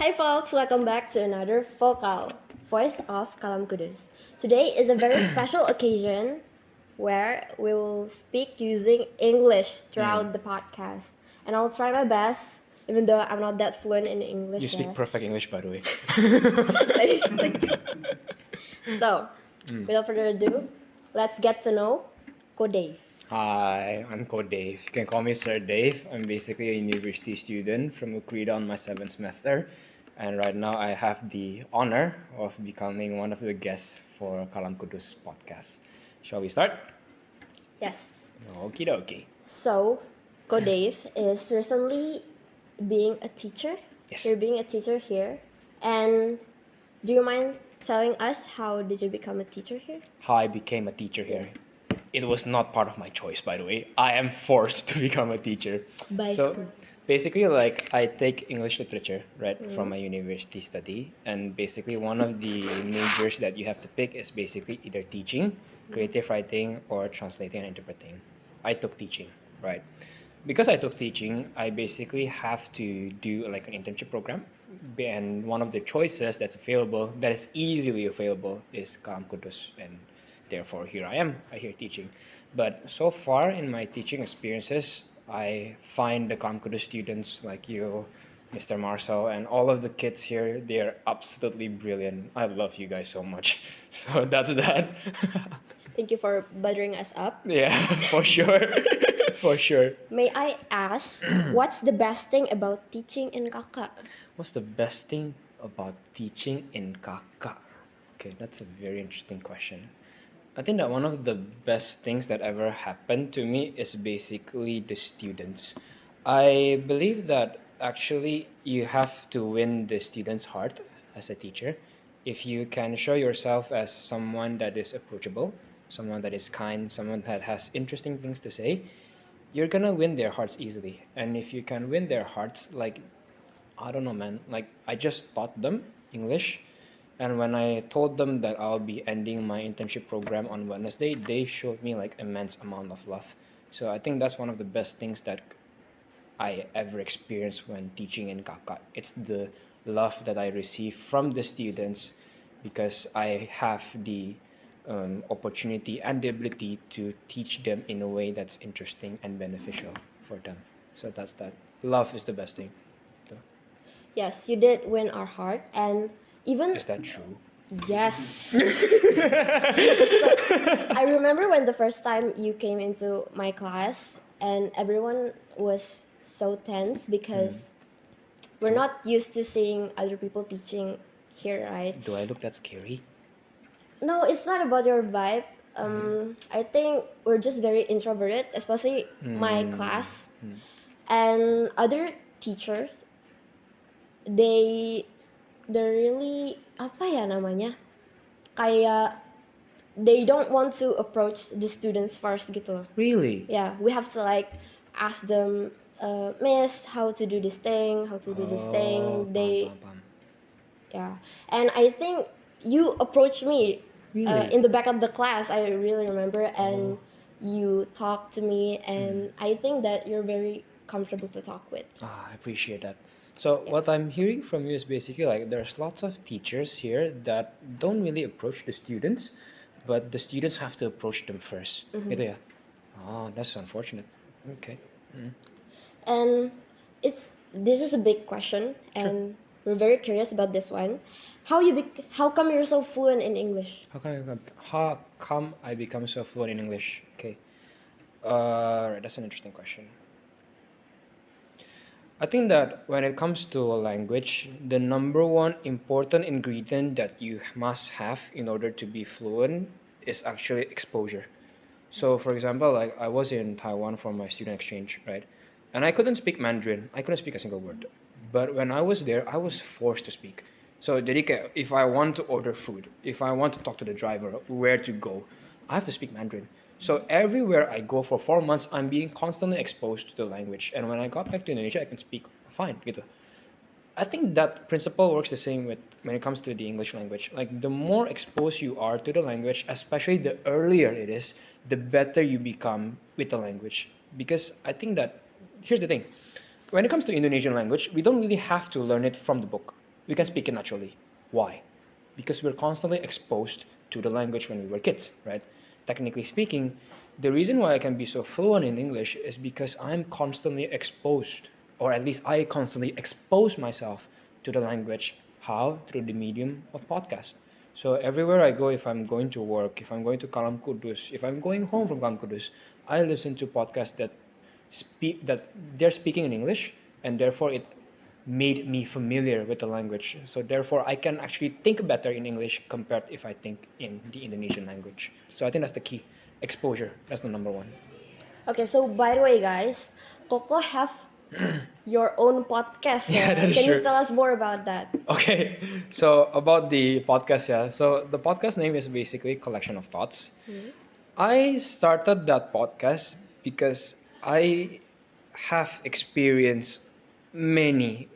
Hi folks, welcome back to another Vocal, Voice of Kalam Kudus. Today is a very special occasion where we will speak using English throughout the podcast. And I'll try my best, even though I'm not that fluent in English You speak yet. perfect English, by the way. So, without further ado, let's get to know Ko Dave. Hi, I'm Ko Dave. You can call me Sir Dave. I'm basically a university student from Ukrida on my 7th semester. And right now I have the honor of becoming one of the guests for Kalam Kudus podcast. Shall we start? Yes. Okie dokie. So, Ko Dave is recently being a teacher. Yes. You're being a teacher here. And do you mind telling us how did you become a teacher here? How I became a teacher here. It was not part of my choice, by the way. I am forced to become a teacher. By so who? basically, like, I take English literature, right, from my university study. And basically, one of the majors that you have to pick is basically either teaching, creative writing, or translating and interpreting. I took teaching, right? Because I took teaching, I basically have to do like an internship program. And one of the choices that's available, that is easily available, is Kalam Kudus. And therefore, here I am, I here teaching. But so far in my teaching experiences, I find the Kalam Kudus students like you, Mr. Marcel, and all of the kids here, they're absolutely brilliant. I love you guys so much. So that's that. Thank you for buttering us up. Yeah, for sure. For sure. May I ask, what's the best thing about teaching in Kaka? What's the best thing about teaching in Kaka? Okay, that's a very interesting question. I think that one of the best things that ever happened to me is basically the students. I believe that actually you have to win the students' heart as a teacher. If you can show yourself as someone that is approachable, someone that is kind, someone that has interesting things to say, you're gonna win their hearts easily. And if you can win their hearts, like, I don't know, man, like, I just taught them English. And when I told them that I'll be ending my internship program on Wednesday, they showed me like immense amount of love. So I think that's one of the best things that I ever experienced when teaching in Kaka. It's the love that I receive from the students because I have the opportunity and the ability to teach them in a way that's interesting and beneficial for them. So that's that. Love is the best thing. So, Yes, you did win our heart, and even is that true? yes. So, I remember when the first time you came into my class, and everyone was so tense because we're not used to seeing other people teaching here, right? Do I look that scary? No, it's not about your vibe. I think we're just very introverted, especially my class. And other teachers, they're really apa ya namanya? Kayak they don't want to approach the students first gitu. Really? Yeah, we have to like ask them, Miss, how to do this thing, how to do this thing. They paham. Yeah, and I think you approached me Really? in the back of the class. I really remember, and you talked to me, and I think that you're very comfortable to talk with. I appreciate that. So what I'm hearing from you is basically like there's lots of teachers here that don't really approach the students, but the students have to approach them first. Gitu ya? Oh, that's unfortunate. Okay. And this is a big question, and we're very curious about this one. How come you're so fluent in English? How come I become so fluent in English? Okay. Right, that's an interesting question. I think that when it comes to a language, the number one important ingredient that you must have in order to be fluent is actually exposure. So, for example, like I was in Taiwan for my student exchange, right? And I couldn't speak Mandarin. I couldn't speak a single word. But when I was there, I was forced to speak. So, jadi kayak, if I want to order food, if I want to talk to the driver, where to go, I have to speak Mandarin. So everywhere I go for 4 months, I'm being constantly exposed to the language. And when I got back to Indonesia, I can speak fine. Gitu. I think that principle works the same with when it comes to the English language. Like the more exposed you are to the language, especially the earlier it is, the better you become with the language. Because I think that here's the thing. When it comes to Indonesian language, we don't really have to learn it from the book. we can speak it naturally. Why? Because we're constantly exposed to the language when we were kids, right? Technically speaking, the reason why I can be so fluent in English is because I'm constantly exposed, or at least I constantly expose myself to the language. How? Through the medium of podcast. So everywhere I go, if I'm going to work, if I'm going to Kalam Kudus, if I'm going home from Kalam Kudus, I listen to podcasts that they're speaking in English, and therefore it made me familiar with the language. So therefore, I can actually think better in English compared if I think in the Indonesian language. So I think that's the key. Exposure. That's the number one. Okay, so by the way, guys, Coco have your own podcast. Yeah, that is Can you true. tell us more about that? Okay, so about the podcast, yeah. So the podcast name is basically Collection of Thoughts. I started that podcast because I have experienced many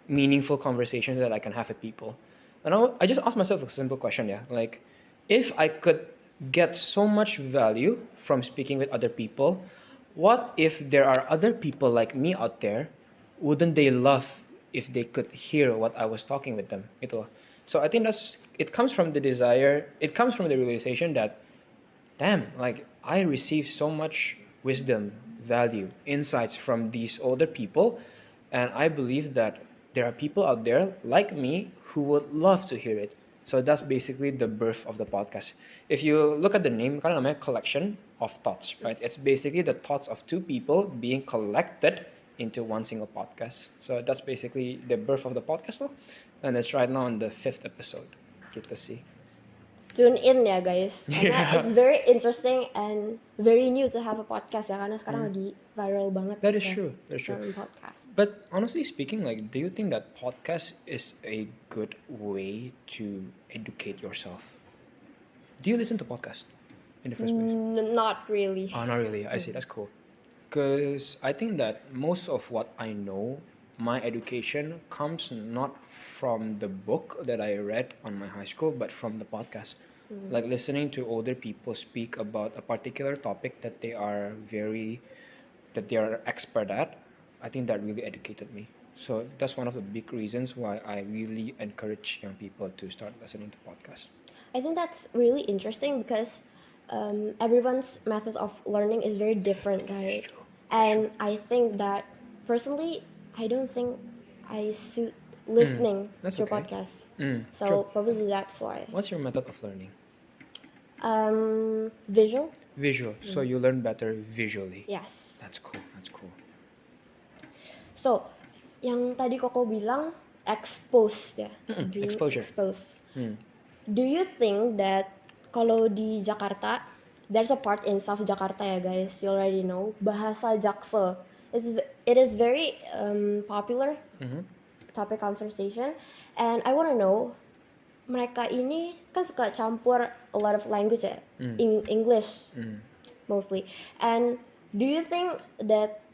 meaningful conversations that I can have with people. And I just asked myself a simple question, yeah. Like, if I could get so much value from speaking with other people, what if there are other people like me out there? Wouldn't they love if they could hear what I was talking with them? Gitu. So I think it comes from the desire, it comes from the realization that damn, like I received so much wisdom, value, insights from these older people, and I believe that there are people out there like me who would love to hear it. So that's basically the birth of the podcast. If you look at the name, kind of a collection of thoughts, right? It's basically the thoughts of two people being collected into one single podcast. So that's basically the birth of the podcast, though. And it's right now on the 5th episode. Kita sih. Tune in ya guys, karena Yeah. it's very interesting and very new to have a podcast ya, karena sekarang lagi viral banget. That is ya, true. That is true. Podcast. But honestly speaking, like, do you think that podcast is a good way to educate yourself? Do you listen to podcasts in the first place? Not really. Oh, not really. I see. That's cool. Because I think that most of what I know, my education comes not from the book that I read on my high school, but from the podcast. Like listening to older people speak about a particular topic that they are expert at. I think that really educated me. So that's one of the big reasons why I really encourage young people to start listening to podcasts. I think that's really interesting because everyone's method of learning is very different, right? true. And I think that personally, I don't think I suit listening That's to okay. podcasts. So True. probably that's why. What's your method of learning? Visual? Visual. So you learn better visually. Yes. That's cool. That's cool. So, yang tadi Koko bilang exposed ya, being exposure. exposed. Do you think that kalau di Jakarta, there's a part in South Jakarta ya guys, you already know, bahasa Jaksel. It is very popular topic conversation, and I wanna know, mereka ini kan suka campur a lot of language ya, English mostly. And do you think that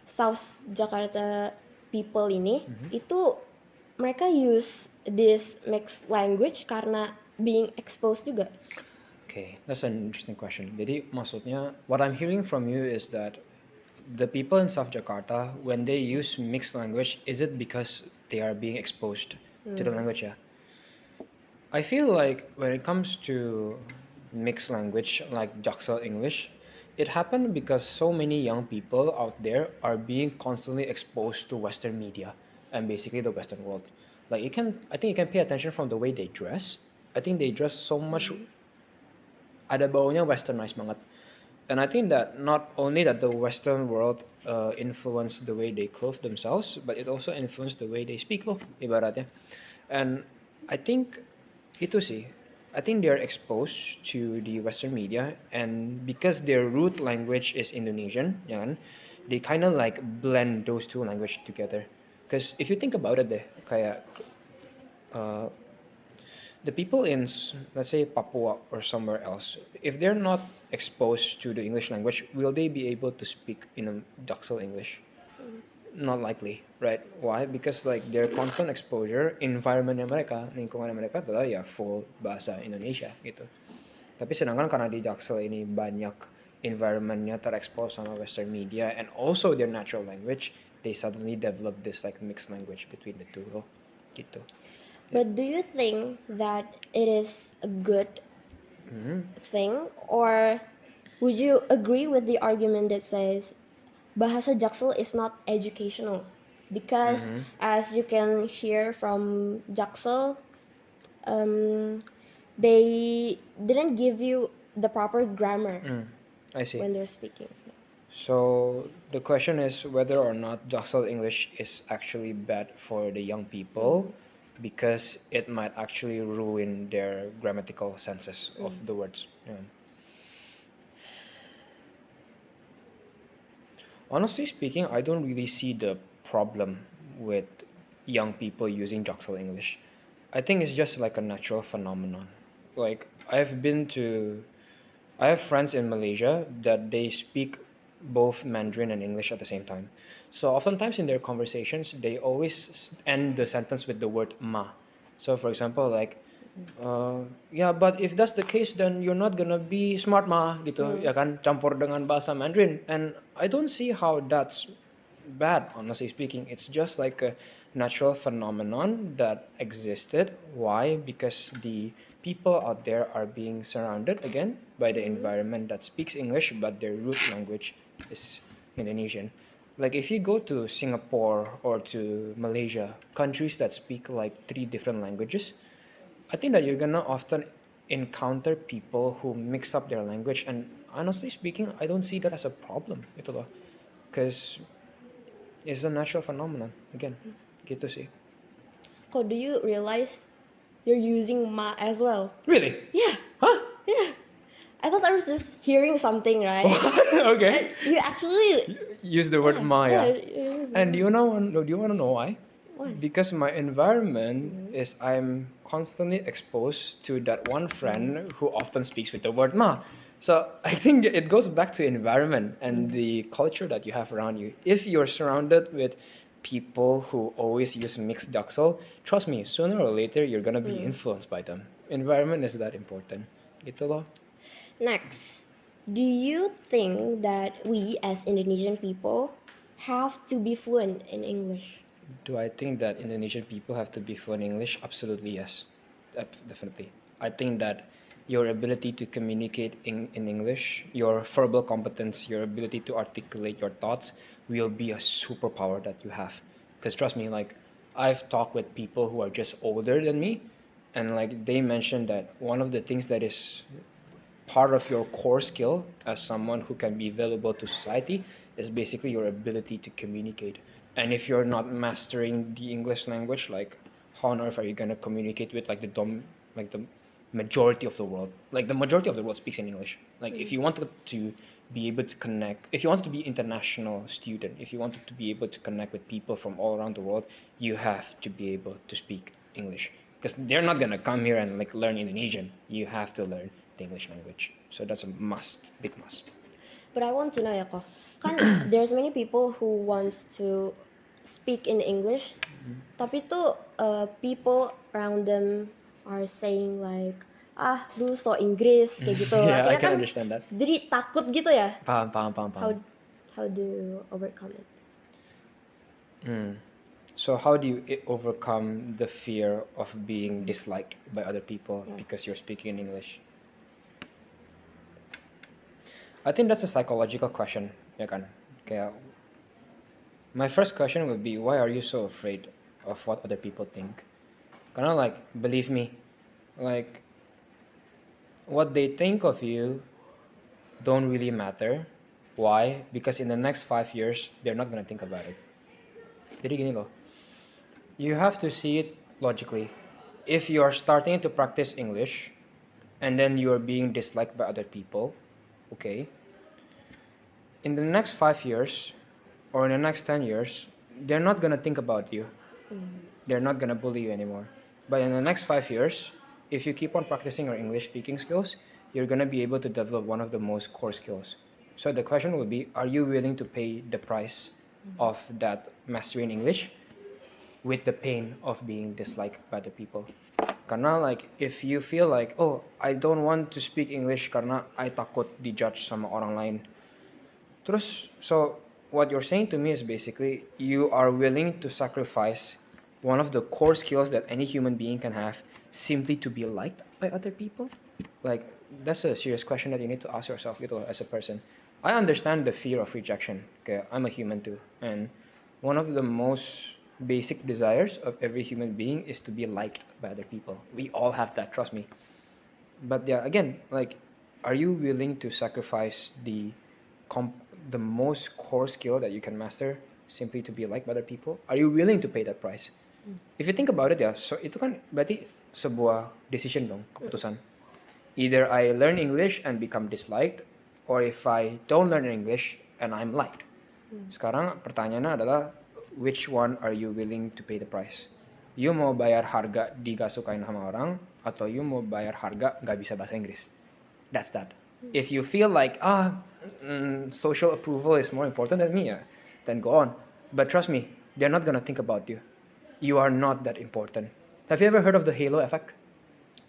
South Jakarta people ini itu mereka use this mixed language karena being exposed juga? Okay, that's an interesting question. Jadi maksudnya, what I'm hearing from you is that the people in South Jakarta, when they use mixed language, is it because they are being exposed to the language? Yeah. I feel like when it comes to mixed language like Jaksel English, it happened because so many young people out there are being constantly exposed to Western media and basically the Western world. Like I think you can pay attention from the way they dress. I think they dress so much, ada baunya westernized banget. And I think that not only that the Western world influenced the way they clothe themselves, but it also influenced the way they speak loh, ibaratnya. And I think itu sih. I think they're exposed to the Western media, and because their root language is Indonesian, ya kan, they kind of like blend those two languages together. Because if you think about it deh, kayak the people in, let's say, Papua or somewhere else, if they're not exposed to the English language, will they be able to speak in a Jaksel English? Not likely, right? Why? Because like their constant exposure, environmentnya mereka, lingkungan mereka adalah ya full bahasa Indonesia gitu. Tapi sedangkan karena di Jaksel ini banyak environmentnya terekspos sama Western media and also their natural language, they suddenly develop this like mixed language between the two. gitu. But do you think that it is a good thing, or would you agree with the argument that says bahasa Jaksel is not educational? Because as you can hear from Jaksel, they didn't give you the proper grammar I see. when they're speaking. So the question is whether or not Jaksel English is actually bad for the young people because it might actually ruin their grammatical senses of the words. Yeah. Honestly speaking, I don't really see the problem with young people using Jaksel English. I think it's just like a natural phenomenon. Like I have friends in Malaysia that they speak both Mandarin and English at the same time. So oftentimes in their conversations, they always end the sentence with the word ma. So for example, like, yeah, but if that's the case, then you're not gonna be smart ma, gitu, ya kan, campur dengan bahasa Mandarin. And I don't see how that's bad, honestly speaking. It's just like a natural phenomenon that existed. Why? Because the people out there are being surrounded again by the environment that speaks English, but their root language is Indonesian. Like if you go to Singapore or to Malaysia, countries that speak like 3 different languages, I think that you're gonna often encounter people who mix up their language, and honestly speaking, I don't see that as a problem, gitu loh. Because it's a natural phenomenon. Again, gitu sih. Oh, do you realize you're using ma as well? Really? Yeah, Huh? yeah. I thought I was just hearing something, right? Okay. And you actually, Use the word yeah, Maya. you're using And ma. do you wanna know why? Why? Because my environment is I'm constantly exposed to that one friend who often speaks with the word ma. So I think it goes back to environment and the culture that you have around you. If you're surrounded with people who always use mixed Daxel, trust me, sooner or later you're gonna be influenced by them. Environment is that important. Gitu loh. Next, do you think that we as Indonesian people have to be fluent in English? Do I think that Indonesian people have to be fluent in English? Absolutely, yes. Definitely. I think that your ability to communicate in English, your verbal competence, your ability to articulate your thoughts will be a superpower that you have. Because trust me, like, I've talked with people who are just older than me, and like they mentioned that one of the things that is part of your core skill as someone who can be valuable to society is basically your ability to communicate. And if you're not mastering the English language, like how on earth are you gonna communicate with like the majority of the world? Like the majority of the world speaks in English. Like if you wanted to be able to connect, if you wanted to be international student, if you wanted to be able to connect with people from all around the world, you have to be able to speak English because they're not gonna come here and like learn Indonesian. You have to learn the English language. So that's a must, big must. But I want to know ya kok, kan there's many people who wants to speak in English, tapi tuh people around them are saying like lu so Inggris kayak gitu. Yeah, I Akhirnya can kan understand that. jadi takut gitu ya. Paham, paham, paham, How paham. how do you overcome it? So how do you overcome the fear of being disliked by other people Yes. because you're speaking in English? I think that's a psychological question, ya kan? Kayak my first question would be, why are you so afraid of what other people think? Karena like, believe me, like what they think of you don't really matter. Why? Because in the next 5 years, they're not gonna think about it. Jadi gini loh, you have to see it logically. If you are starting to practice English, and then you are being disliked by other people, okay, in the next 5 years, or in the next 10 years, they're not gonna think about you. They're not gonna bully you anymore. But in the next 5 years, if you keep on practicing your English speaking skills, you're gonna be able to develop one of the most core skills. So the question would be, are you willing to pay the price of that mastery in English with the pain of being disliked by the people? Karena like if you feel like, oh, I don't want to speak English karena I takut dijudge sama orang lain. Terus, so what you're saying to me is basically you are willing to sacrifice one of the core skills that any human being can have simply to be liked by other people? Like, that's a serious question that you need to ask yourself gitu, as a person. I understand the fear of rejection. Okay, I'm a human too. And one of the most basic desires of every human being is to be liked by other people. We all have that, trust me. But yeah, again, like, are you willing to sacrifice the most core skill that you can master simply to be liked by other people? Are you willing to pay that price? If you think about it ya, so itu kan berarti sebuah decision dong, keputusan. Either I learn English and become disliked, or if I don't learn English and I'm liked. Sekarang pertanyaannya adalah, which one are you willing to pay the price? You mau bayar harga di gak sukain sama orang, atau you mau bayar harga gak bisa bahasa Inggris? That's that. If you feel like social approval is more important than me, then go on. But trust me, they're not gonna think about you. You are not that important. Have you ever heard of the halo effect?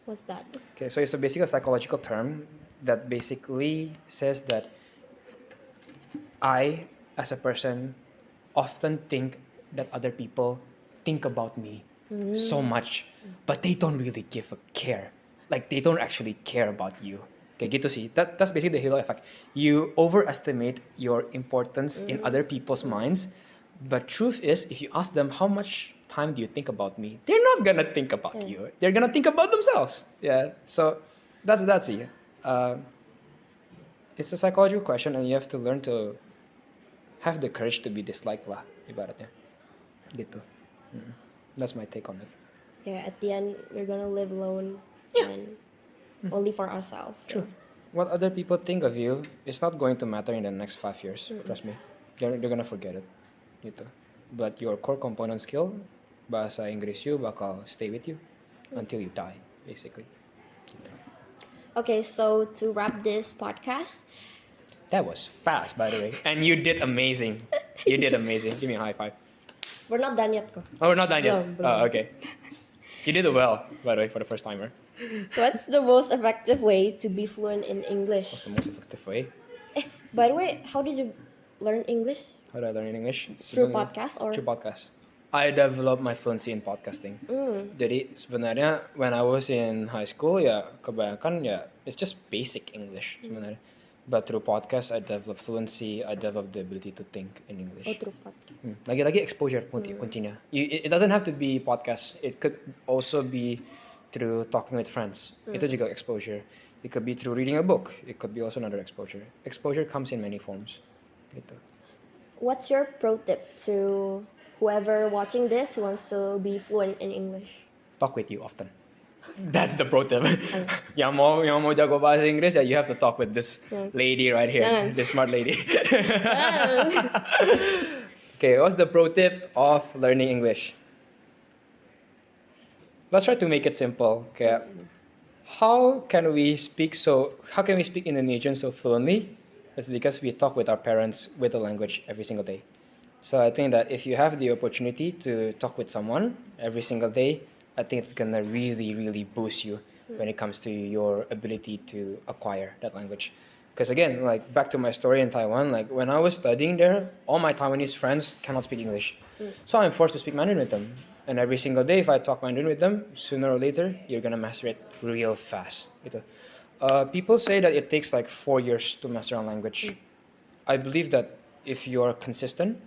What's that? Okay, so it's basically a psychological term that basically says that I, as a person, often think that other people think about me so much, but they don't really give a care. Like, they don't actually care about you. Kayak gitu sih. That's basically the halo effect. You overestimate your importance in other people's minds, but truth is, if you ask them how much time do you think about me, they're not gonna think about you. They're gonna think about themselves. Yeah. So that's it. It's a psychological question, and you have to learn to have the courage to be disliked lah, ibaratnya. Gitu. That's my take on it. Yeah, at the end, we're gonna live alone and only for ourselves. True. What other people think of you is not going to matter in the next 5 years. Trust me. They're gonna forget it. Gitu. But your core component skill, bahasa Inggris you bakal stay with you until you die, basically. Gitu. Okay, so to wrap this podcast, That was fast, by the way. And you did amazing. You did amazing. Give me a high five. we're not done yet, ko. Oh, we're not done yet. Belum. Oh, okay. You did it well, by the way, for the first timer. What's the most effective way to be fluent in English? What's the most effective way? By the way, how did you learn English? How do I learn English? Through Sebenarnya- podcast or? Through podcast. I developed my fluency in podcasting. Jadi sebenarnya when I was in high school ya kebanyakan ya it's just basic English sebenarnya. But through podcast I developed fluency, I developed the ability to think in English. Oh, through podcast. Lagi-lagi exposure kuncinya. It doesn't have to be podcast. It could also be through talking with friends. Itu juga exposure. It could be through reading a book. It could be also another exposure. Exposure comes in many forms. Gitu. What's your pro tip to whoever watching this who wants to be fluent in English? Talk with you often. That's the pro tip. yang mau jago bahasa Inggris ya you have to talk with this lady right here, Jangan. this smart lady. Okay, what's the pro tip of learning English? Let's try to make it simple. Okay, how can we speak Indonesian so fluently? It's because we talk with our parents with the language every single day. So I think that if you have the opportunity to talk with someone every single day, I think it's gonna really, really boost you when it comes to your ability to acquire that language. Because again, like back to my story in Taiwan, like when I was studying there, all my Taiwanese friends cannot speak English. So I'm forced to speak Mandarin with them. And every single day, if I talk Mandarin with them, sooner or later, you're gonna master it real fast. Gitu. People say that it takes like 4 years to master a language. I believe that if you're consistent,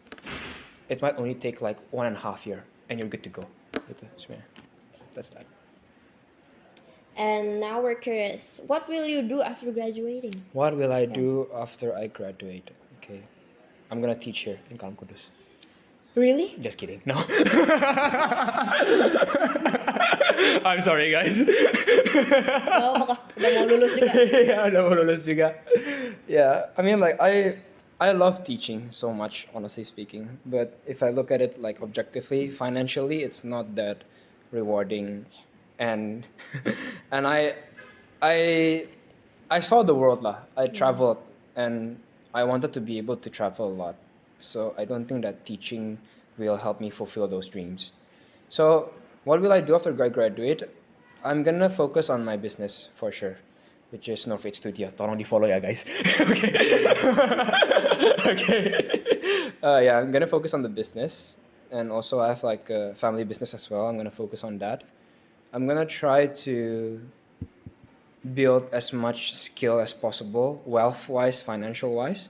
it might only take like 1.5 years and you're good to go. Gitu. So, yeah, that's that. And now we're curious, what will you do after graduating? What will I do after I graduate? Okay, I'm gonna teach here in Kalam Kudus. Really? Just kidding. No. I'm sorry, guys. Oh, udah mau lulus juga. Yeah, udah mau lulus juga. Yeah, I mean, like I love teaching so much, honestly speaking. But if I look at it like objectively, financially, it's not that rewarding, and and I saw the world lah. I traveled, and I wanted to be able to travel a lot. So I don't think that teaching will help me fulfill those dreams. So what will I do after I graduate? I'm gonna focus on my business for sure, which is No Fate Studio. Tolong di follow ya guys. Okay. Okay. Yeah, I'm gonna focus on the business, and also I have like a family business as well. I'm gonna focus on that. I'm gonna try to build as much skill as possible, wealth wise, financial wise,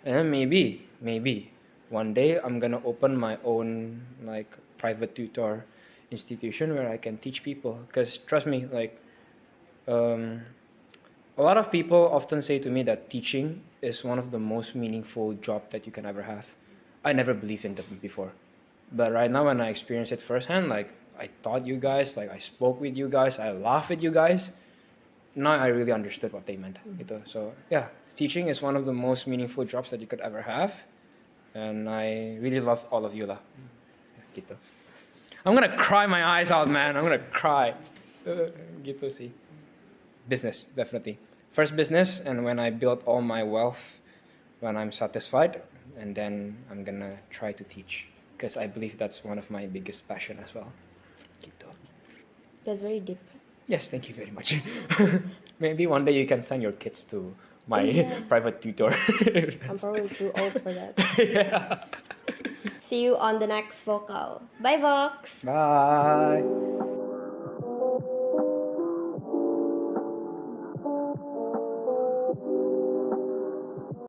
and then maybe one day I'm gonna open my own like private tutor institution where I can teach people. Because trust me, like um, a lot of people often say to me that teaching is one of the most meaningful job that you can ever have. I never believed in them before, but right now when I experience it firsthand, like I taught you guys, like I spoke with you guys, I laughed with you guys, now I really understood what they meant gitu. So yeah, teaching is one of the most meaningful jobs that you could ever have, and I really love all of you lah. Gitu. I'm gonna cry my eyes out, man. I'm gonna cry. Gitu sih. Business, definitely. First business, and when I build all my wealth, when I'm satisfied, and then I'm gonna try to teach, because I believe that's one of my biggest passion as well. Gitu. That's very deep. Yes, thank you very much. Maybe one day you can send your kids to my Yeah. private tutor. I'm probably too old for that. Yeah. See you on the next vocal. Bye, Vox. Bye.